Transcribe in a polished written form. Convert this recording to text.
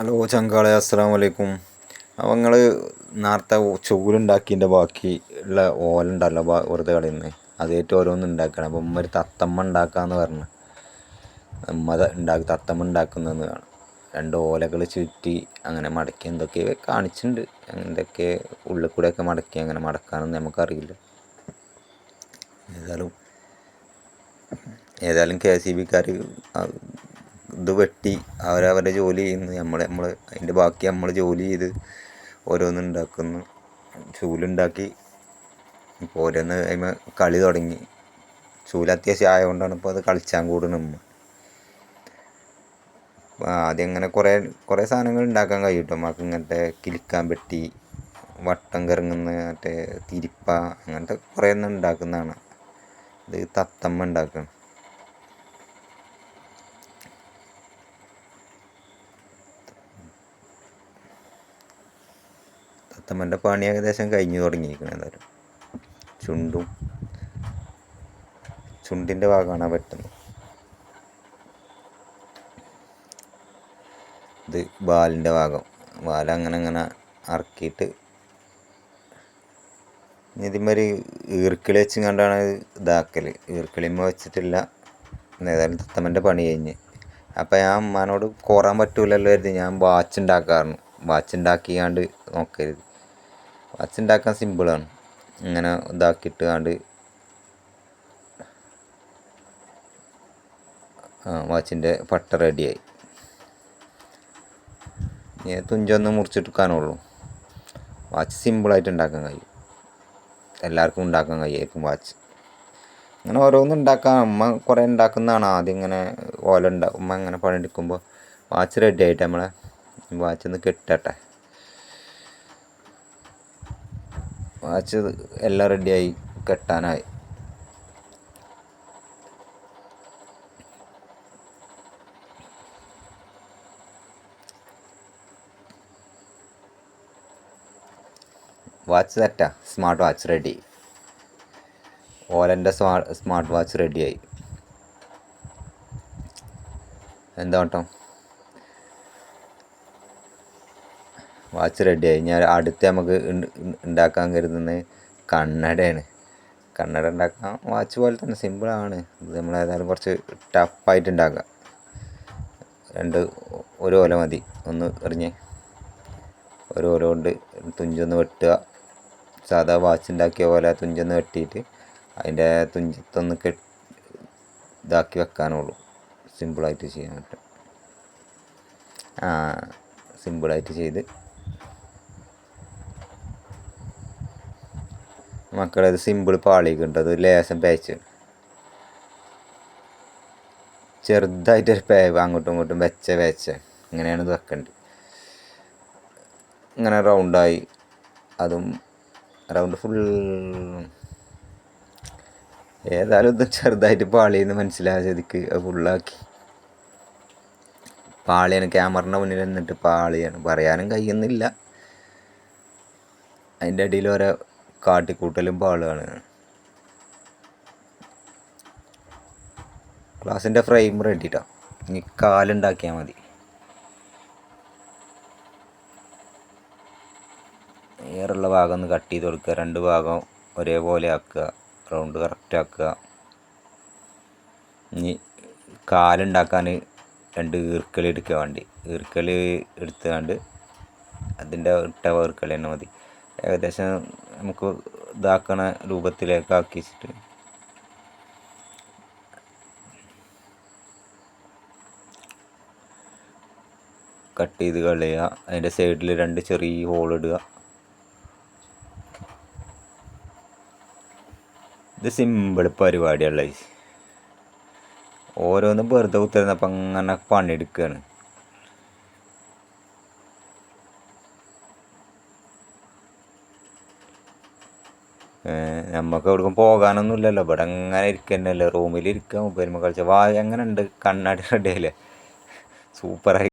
Hello ചങ്കാളെ, അസ്സലാമു അലൈക്കും. അപ്പോൾ നിങ്ങൾ നേരത്തെ ചൂലുണ്ടാക്കിയതിൻ്റെ ബാക്കി ഉള്ള ഓലുണ്ടല്ലോ വെറുതെ കളയുന്നത്, അതേറ്റ് ഓരോന്ന് ഉണ്ടാക്കണം. അപ്പം ഉമ്മ ഒരു തത്തമ്മ ഉണ്ടാക്കാമെന്ന് പറഞ്ഞു. തത്തമ്മ ഉണ്ടാക്കുന്നതെന്ന് കാണാം. 2 ഓലകൾ ചുറ്റി അങ്ങനെ മടക്കി എന്തൊക്കെയോ കാണിച്ചിട്ടുണ്ട്. എന്തൊക്കെ ഉള്ളിൽ കൂടെയൊക്കെ മടക്കി, അങ്ങനെ മടക്കാനൊന്നും നമുക്കറിയില്ല. ഏതായാലും KCBക്കാർ ഇത് വെട്ടി അവരവരുടെ ജോലി ചെയ്യുന്നു. നമ്മൾ അതിൻ്റെ ബാക്കി നമ്മൾ ജോലി ചെയ്ത് ഓരോന്നുണ്ടാക്കുന്നു. ചൂലുണ്ടാക്കി ഇപ്പോൾ ഓരോന്ന് അതിന് കളി തുടങ്ങി. ചൂല് അത്യാവശ്യം ആയതുകൊണ്ടാണ് ഇപ്പോൾ അത് കളിച്ചാൻ കൂടുന്നത്. ആദ്യം അങ്ങനെ കുറേ സാധനങ്ങൾ ഉണ്ടാക്കാൻ കഴിയും കേട്ടോ. നമുക്ക് ഇങ്ങനത്തെ കിലിക്കാൻ പെട്ടി, വട്ടം കറങ്ങുന്ന മറ്റേ തിരിപ്പ, അങ്ങനത്തെ കുറേ ഒന്നും ഉണ്ടാക്കുന്നതാണ്. ഇത് തത്തമ്മ ഉണ്ടാക്കണം. തത്തമ്മൻ്റെ പണി ഏകദേശം കഴിഞ്ഞു തുടങ്ങിയിരിക്കണം. എന്തായാലും ചുണ്ടിൻ്റെ ഭാഗമാണ് വെട്ടുന്നത്. ഇത് ബാലിൻ്റെ ഭാഗം. അങ്ങനെ ഇറക്കിയിട്ട് ഇതിന്മേൽ ഈർക്കിളി വെച്ച് കണ്ടാണ് ഇതാക്കൽ. ഈർക്കിളിമ്മ വെച്ചിട്ടില്ല. ഏതായാലും തത്തമ്മൻ്റെ പണി കഴിഞ്ഞ്. അപ്പം ഞാൻ അമ്മാനോട് കോറാൻ പറ്റൂലല്ലോ കരുതി ഞാൻ വാച്ച് ഉണ്ടാക്കാറുണ്ട്. വാച്ച് ഉണ്ടാക്കിയാണ്ട് നോക്കരുത്. വാച്ച് ഉണ്ടാക്കാൻ സിമ്പിളാണ്. ഇങ്ങനെ ഇതാക്കിയിട്ട് കണ്ട് വാച്ചിൻ്റെ പട്ട റെഡിയായി. ഞാൻ തുഞ്ചൊന്ന് മുറിച്ചെടുക്കാനുള്ളൂ. വാച്ച് സിമ്പിളായിട്ട് ഉണ്ടാക്കാൻ കഴിയും. എല്ലാവർക്കും ഉണ്ടാക്കാൻ കഴിയുമായിരിക്കും വാച്ച്. ഇങ്ങനെ ഓരോന്നും ഉണ്ടാക്കാൻ അമ്മ കുറേ ഉണ്ടാക്കുന്നതാണ്. ആദ്യം ഇങ്ങനെ ഉമ്മ ഇങ്ങനെ പണിയെടുക്കുമ്പോൾ വാച്ച് റെഡി ആയിട്ട് നമ്മളെ വാച്ച് ഒന്ന് കെട്ടട്ടെ. വാച്ച് എല്ലാം റെഡിയായി, കെട്ടാനായി. വാച്ച് സെറ്റാ. Smart watch ready. ഓലൻ്റെ സ്മാർട്ട് വാച്ച് റെഡിയായി. എന്താ കേട്ടോ, വാച്ച് റെഡിയായി. ഞാൻ അടുത്ത് നമുക്ക് ഉണ്ടാക്കാൻ കരുതുന്നത് കണ്ണടയാണ്. കണ്ണട ഉണ്ടാക്കാൻ വാച്ച് പോലെ തന്നെ സിമ്പിളാണ്. ഇത് നമ്മളേതായാലും കുറച്ച് ടഫായിട്ട് ഉണ്ടാക്കാം. ഒരു ഓല മതി. ഒന്ന് എറിഞ്ഞ് ഒരു ഓല കൊണ്ട് തുഞ്ചൊന്ന് വെട്ടുക. സാധാ വാച്ച് ഉണ്ടാക്കിയ പോലെ തുഞ്ചൊന്ന് വെട്ടിയിട്ട് അതിൻ്റെ തുഞ്ചത്തൊന്ന് ഇതാക്കി വെക്കാനുള്ളൂ. സിമ്പിളായിട്ട് ചെയ്യാൻ പറ്റും. സിമ്പിളായിട്ട് ചെയ്ത് മക്കളത് സിമ്പിൾ പാളിക്കുണ്ട്. അത് ലേശം പേച്ച് ചെറുതായിട്ടൊരു അങ്ങോട്ടും ഇങ്ങോട്ടും വെച്ച ഇങ്ങനെയാണ് ഇത് വെക്കേണ്ടത്. ഇങ്ങനെ റൗണ്ടായി. അതും റൗണ്ട് ഫുൾ. ഏതായാലും ഇത് ചെറുതായിട്ട് പാളിയെന്ന് മനസ്സിലായ സ്ഥിതിക്ക് അത് ഫുള്ളാക്കി. പാളിയാണ്. ക്യാമറയുടെ മുന്നിൽ നിന്നിട്ട് പാളിയാണ്. പറയാനും കഴിയുന്നില്ല. അതിൻ്റെ ഇടയിൽ ഓരോ കാട്ടിക്കൂട്ടലും പാളുകയാണ്. ഗ്ലാസിൻ്റെ ഫ്രെയിം റെഡിട്ടോ. ഇനി കാലുണ്ടാക്കിയാൽ മതി. ഏറുള്ള ഭാഗം ഒന്ന് കട്ട് ചെയ്ത് കൊടുക്കുക. 2 ഭാഗം ഒരേപോലെ ആക്കുക. റൗണ്ട് കറക്റ്റ് ആക്കുക. ഇനി കാലുണ്ടാക്കാൻ 2 ഈർക്കൽ എടുക്കുക. ഈർക്കൽ എടുത്തുകൊണ്ട് അതിൻ്റെ ഇട്ട ഈർക്കൽ തന്നെ മതി. ഏകദേശം നമുക്ക് ഇതാക്കണ രൂപത്തിലേക്ക് ആക്കി വെച്ചിട്ട് കട്ട് ചെയ്ത് കളയുക. അതിൻ്റെ സൈഡിൽ 2 ചെറിയ ഹോൾ ഇടുക. ഇത് സിമ്പിൾ പരിപാടിയുള്ള ഓരോന്നും വെറുതെ കുത്തിരുന്നപ്പം അങ്ങനെ പണിയെടുക്കുകയാണ്. നമുക്ക് എവിടേക്കും പോകാനൊന്നും ഇല്ലല്ലോ. ഇവിടെ അങ്ങനെ ഇരിക്കുന്നല്ലേ, റൂമിൽ ഇരിക്കുക, മൊബൈൽ കളിച്ച. എങ്ങനെ ഉണ്ട് കണ്ണാടി റെഡിയായില്ലേ? സൂപ്പറായി.